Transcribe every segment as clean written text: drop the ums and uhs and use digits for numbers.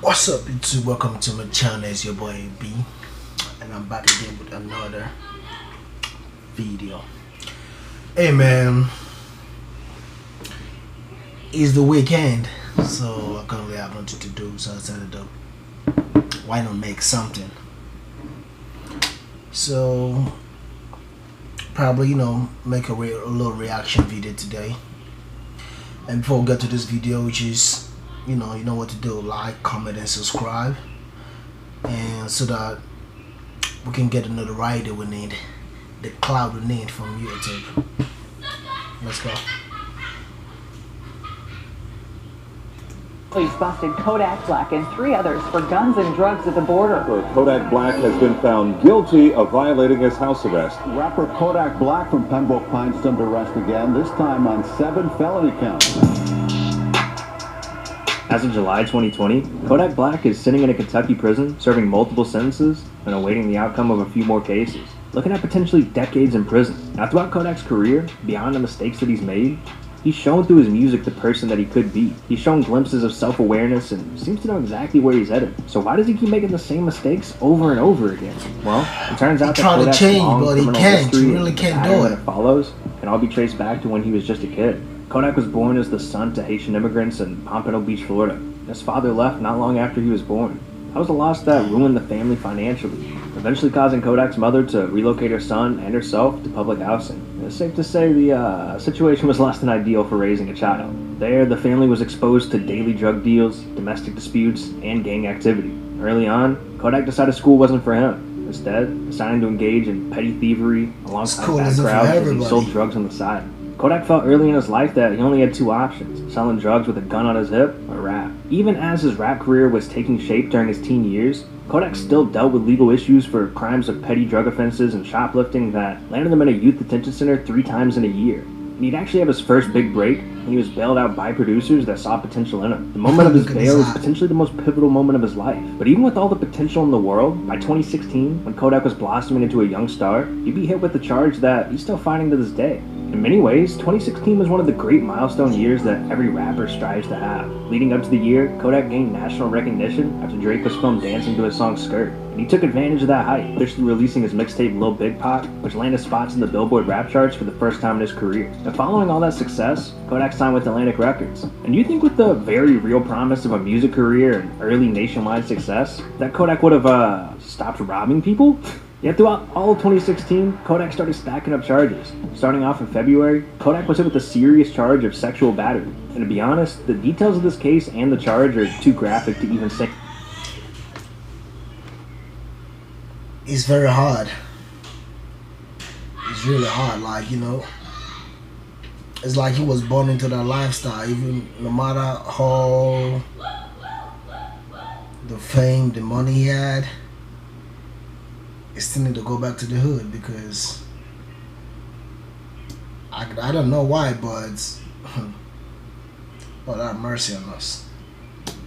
What's up YouTube? Welcome to my channel. It's your boy B, and I'm back again with another video. Hey man, it's the weekend, so I can't really have nothing to do, so I decided to why not make something. So probably make a little reaction video today. And before we get to this video, which is you know what to do: like, comment, and subscribe, and so that we can get the notoriety we need, the cloud we need from YouTube. Let's go. Police busted Kodak Black and 3 others for guns and drugs at the border. Kodak Black has been found guilty of violating his house arrest. Rapper Kodak Black from Pembroke Pines under arrest again, this time on 7 felony counts. As of July 2020, Kodak Black is sitting in a Kentucky prison, serving multiple sentences and awaiting the outcome of a few more cases, looking at potentially decades in prison. Now, throughout Kodak's career, beyond the mistakes that he's made, he's shown through his music the person that he could be. He's shown glimpses of self-awareness and seems to know exactly where he's headed. So why does he keep making the same mistakes over and over again? Well, it turns out that Kodak's long criminal history and the pattern that it follows can all be traced back to when he was just a kid. Kodak was born as the son to Haitian immigrants in Pompano Beach, Florida. His father left not long after he was born. That was a loss that ruined the family financially, eventually causing Kodak's mother to relocate her son and herself to public housing. It's safe to say the situation was less than ideal for raising a child. There, the family was exposed to daily drug deals, domestic disputes, and gang activity. Early on, Kodak decided school wasn't for him. Instead, deciding to engage in petty thievery alongside bad crowds as he sold drugs on the side. Kodak felt early in his life that he only had 2 options: selling drugs with a gun on his hip or rap. Even as his rap career was taking shape during his teen years, Kodak still dealt with legal issues for crimes of petty drug offenses and shoplifting that landed him in a youth detention center 3 times in a year. And he'd actually have his first big break when he was bailed out by producers that saw potential in him. The moment of his bail was potentially the most pivotal moment of his life. But even with all the potential in the world, by 2016, when Kodak was blossoming into a young star, he'd be hit with the charge that he's still fighting to this day. In many ways, 2016 was one of the great milestone years that every rapper strives to have. Leading up to the year, Kodak gained national recognition after Drake was filmed dancing to his song Skirt. And he took advantage of that hype, officially releasing his mixtape Lil Big Pot, which landed spots in the Billboard rap charts for the first time in his career. And following all that success, Kodak signed with Atlantic Records. And you think with the very real promise of a music career and early nationwide success, that Kodak would have stopped robbing people? Yet throughout all of 2016, Kodak started stacking up charges. Starting off in February, Kodak was hit with a serious charge of sexual battery. And to be honest, the details of this case and the charge are too graphic to even say. It's very hard. It's really hard. It's like he was born into that lifestyle. Even no matter how the fame, the money he had, he still need to go back to the hood because I don't know why, but Lord have mercy on us.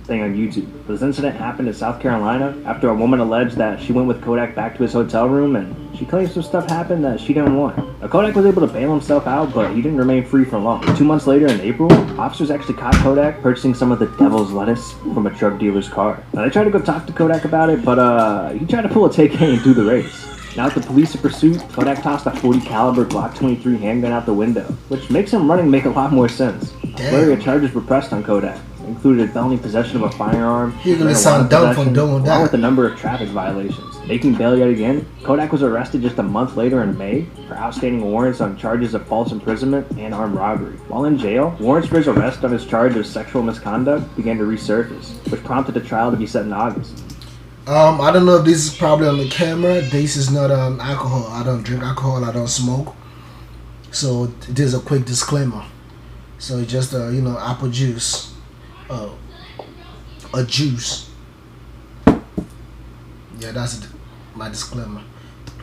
Thing on YouTube. But this incident happened in South Carolina after a woman alleged that she went with Kodak back to his hotel room and she claims some stuff happened that she didn't want. Now, Kodak was able to bail himself out, but he didn't remain free for long. 2 months later in April, officers actually caught Kodak purchasing some of the devil's lettuce from a drug dealer's car. Now they tried to go talk to Kodak about it, but he tried to pull a TK and do the race. Now with the police in pursuit, Kodak tossed a .40 caliber Glock 23 handgun out the window, which makes him running make a lot more sense. Flurry of charges were pressed on Kodak. Included felony possession of a firearm, You're gonna sound dumb from doing that, along with a number of traffic violations. Making bail yet again, Kodak was arrested just a month later in May for outstanding warrants on charges of false imprisonment and armed robbery. While in jail, warrants for his arrest on his charge of sexual misconduct began to resurface, which prompted a trial to be set in August. I don't know if this is probably on the camera. This is not alcohol. I don't drink alcohol. I don't smoke. So there's a quick disclaimer. So it's just apple juice. A juice. Yeah, that's my disclaimer.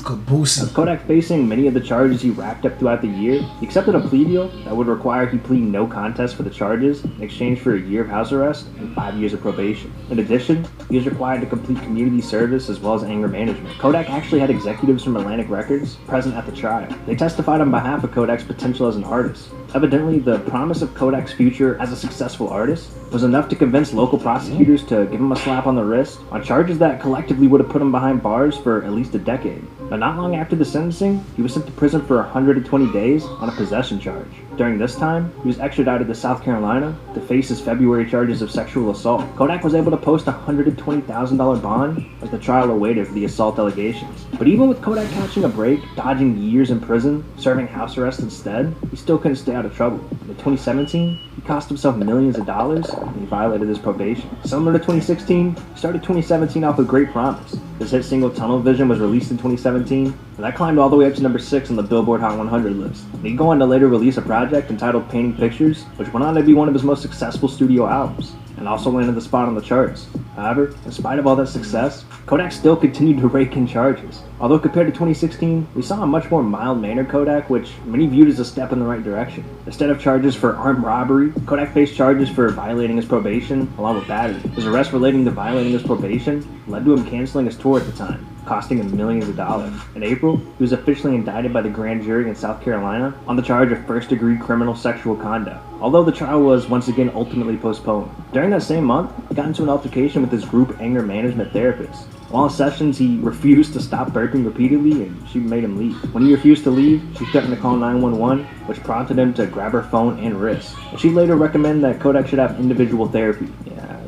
With Kodak facing many of the charges he racked up throughout the year, he accepted a plea deal that would require he plead no contest for the charges in exchange for a year of house arrest and 5 years of probation. In addition, he was required to complete community service as well as anger management. Kodak actually had executives from Atlantic Records present at the trial. They testified on behalf of Kodak's potential as an artist. Evidently, the promise of Kodak's future as a successful artist was enough to convince local prosecutors to give him a slap on the wrist on charges that collectively would have put him behind bars for at least a decade. But not long after the sentencing, he was sent to prison for 120 days on a possession charge. During this time, he was extradited to South Carolina to face his February charges of sexual assault. Kodak was able to post a $120,000 bond as the trial awaited for the assault allegations. But even with Kodak catching a break, dodging years in prison, serving house arrest instead, he still couldn't stay out of trouble. In 2017, he cost himself millions of dollars and he violated his probation. Similar to 2016, he started 2017 off with great promise. His hit single Tunnel Vision was released in 2017, and that climbed all the way up to number 6 on the Billboard Hot 100 list. And he'd go on to later release a project entitled Painting Pictures, which went on to be one of his most successful studio albums, and also landed the spot on the charts. However, in spite of all that success, Kodak still continued to rake in charges. Although compared to 2016, we saw a much more mild-mannered Kodak, which many viewed as a step in the right direction. Instead of charges for armed robbery, Kodak faced charges for violating his probation, along with battery. His arrest relating to violating his probation led to him canceling his tour at the time, costing him millions of dollars. In April, he was officially indicted by the grand jury in South Carolina on the charge of first-degree criminal sexual conduct, although the trial was once again ultimately postponed. During that same month, he got into an altercation with his group anger management therapist. While in sessions, he refused to stop burping repeatedly, and she made him leave. When he refused to leave, she threatened to call 911, which prompted him to grab her phone and wrist. And she later recommended that Kodak should have individual therapy.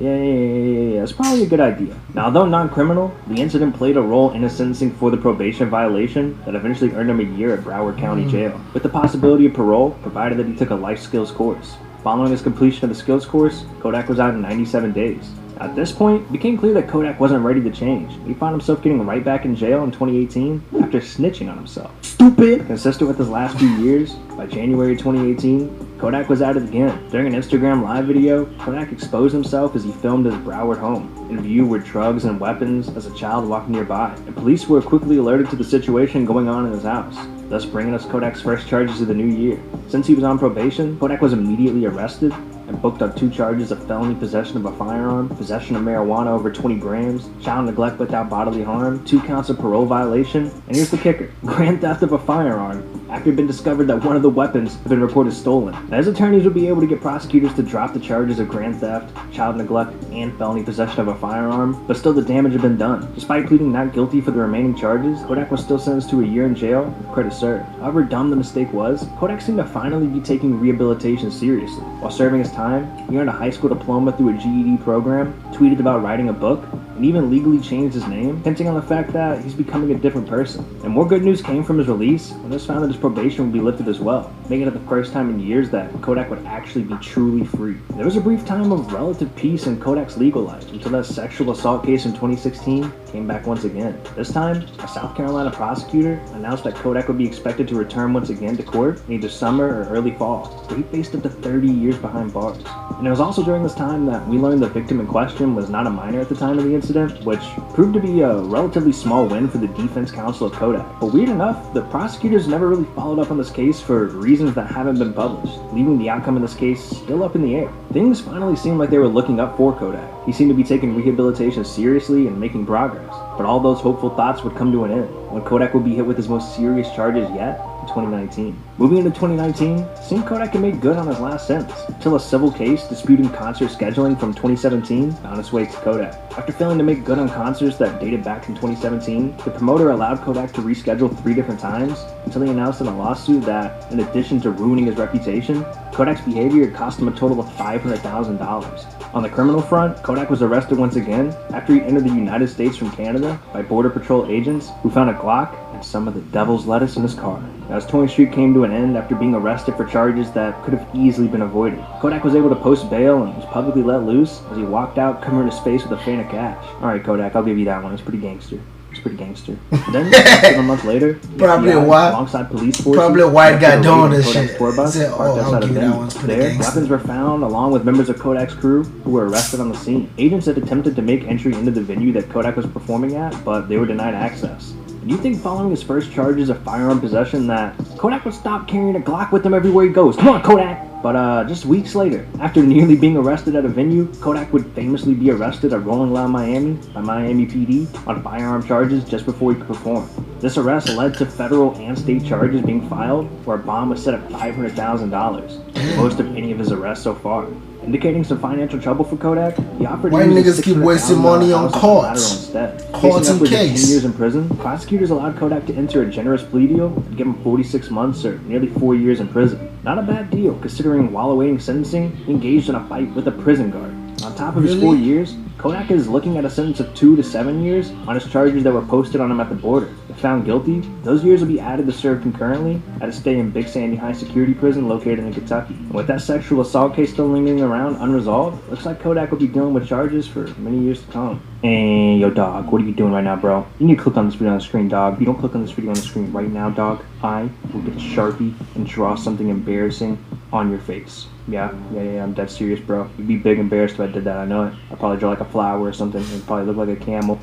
Yeah, it's probably a good idea. Now, although non-criminal, the incident played a role in his sentencing for the probation violation that eventually earned him a year at Broward County Jail, with the possibility of parole, provided that he took a life skills course. Following his completion of the skills course, Kodak was out in 97 days. At this point, it became clear that Kodak wasn't ready to change. He found himself getting right back in jail in 2018 after snitching on himself. Stupid! Consistent with his last few years, by January 2018, Kodak was at it again. During an Instagram live video, Kodak exposed himself as he filmed his Broward home. In view were drugs and weapons as a child walked nearby, and police were quickly alerted to the situation going on in his house, thus bringing us Kodak's first charges of the new year. Since he was on probation, Kodak was immediately arrested and booked on 2 charges of felony possession of a firearm, possession of marijuana over 20 grams, child neglect without bodily harm, 2 counts of parole violation, and here's the kicker: grand theft of a firearm, after it had been discovered that one of the weapons had been reported stolen. Now, his attorneys would be able to get prosecutors to drop the charges of grand theft, child neglect, and felony possession of a firearm, but still the damage had been done. Despite pleading not guilty for the remaining charges, Kodak was still sentenced to a year in jail with credit served. However dumb the mistake was, Kodak seemed to finally be taking rehabilitation seriously. While serving his time, he earned a high school diploma through a GED program, tweeted about writing a book, and even legally changed his name, hinting on the fact that he's becoming a different person. And more good news came from his release when it was found that his probation would be lifted as well, making it the first time in years that Kodak would actually be truly free. There was a brief time of relative peace in Kodak's legal life until that sexual assault case in 2016 came back once again. This time, a South Carolina prosecutor announced that Kodak would be expected to return once again to court in either summer or early fall, where he faced up to 30 years behind bars. And it was also during this time that we learned the victim in question was not a minor at the time of the incident, which proved to be a relatively small win for the defense counsel of Kodak. But weird enough, the prosecutors never really followed up on this case for reasons that haven't been published, leaving the outcome of this case still up in the air. Things finally seemed like they were looking up for Kodak. He seemed to be taking rehabilitation seriously and making progress. But all those hopeful thoughts would come to an end when Kodak would be hit with his most serious charges yet in 2019. Moving into 2019, it seemed Kodak had made good on his last sentence, until a civil case disputing concert scheduling from 2017 found its way to Kodak. After failing to make good on concerts that dated back from 2017, the promoter allowed Kodak to reschedule 3 different times until he announced in a lawsuit that, in addition to ruining his reputation, Kodak's behavior had cost him a total of $500,000. On the criminal front, Kodak was arrested once again after he entered the United States from Canada by Border Patrol agents who found a Glock and some of the devil's lettuce in his car. As towing streak came to an end after being arrested for charges that could have easily been avoided, Kodak was able to post bail and was publicly let loose as he walked out covering his face with a fan of cash. Alright Kodak, I'll give you that one, it's pretty gangster. It's pretty gangster. Then, a month later, Probably FBI, a white, alongside police forces, probably a white guy doing this Kodak's shit. tour bus Said, parked outside I'll a give you that venue. one's pretty There, gangster. weapons were found along with members of Kodak's crew who were arrested on the scene. Agents had attempted to make entry into the venue that Kodak was performing at, but they were denied access. And you think following his first charges of firearm possession that Kodak would stop carrying a Glock with him everywhere he goes? Come on, Kodak! But just weeks later, after nearly being arrested at a venue, Kodak would famously be arrested at Rolling Loud Miami by Miami PD on firearm charges just before he could perform. This arrest led to federal and state charges being filed, where a bond was set at $500,000, the most of any of his arrests so far. indicating some financial trouble for Kodak. He offered Why to use a niggas keep wasting money on $600,000 as cards? collateral instead. Cards Facing and upwards of 10 case. years in prison, prosecutors allowed Kodak to enter a generous plea deal and give him 46 months or nearly 4 years in prison. Not a bad deal, considering while awaiting sentencing, he engaged in a fight with a prison guard. On top of his 4 years, Kodak is looking at a sentence of 2 to 7 years on his charges that were posted on him at the border. If found guilty, those years will be added to serve concurrently at a stay in Big Sandy High Security Prison located in Kentucky. And with that sexual assault case still lingering around unresolved, looks like Kodak will be dealing with charges for many years to come. Hey, yo dog, what are you doing right now, bro? You need to click on this video on the screen, dog. If you don't click on this video on the screen right now, dog, I will get Sharpie and draw something embarrassing on your face. Yeah, I'm dead serious, bro. You'd be big embarrassed if I did that, I know it. I'd probably draw like a flower or something. It'd probably look like a camel.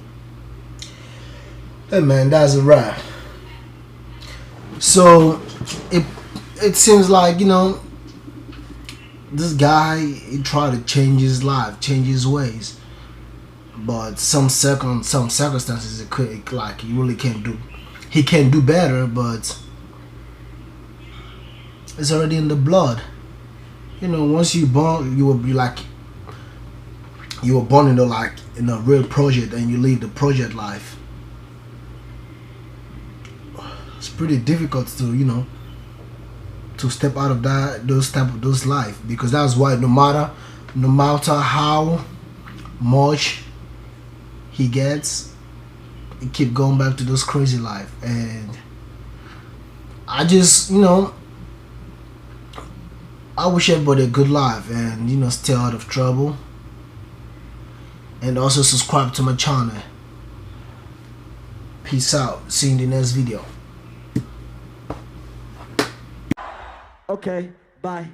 Hey man, that's a wrap. So it seems like, you know, this guy, he tried to change his life, change his ways, but some circumstances it could, like, he really can't do. He can do better, but it's already in the blood. You know, once you born, you will be like, you were born into like in a real project, and you live the project life. It's pretty difficult to, you know, to step out of those life, because that's why no matter how much he gets, he keep going back to those crazy life. And I just, you know, I wish everybody a good life, and, you know, stay out of trouble, and also subscribe to my channel. Peace out. See you in the next video. Okay, bye.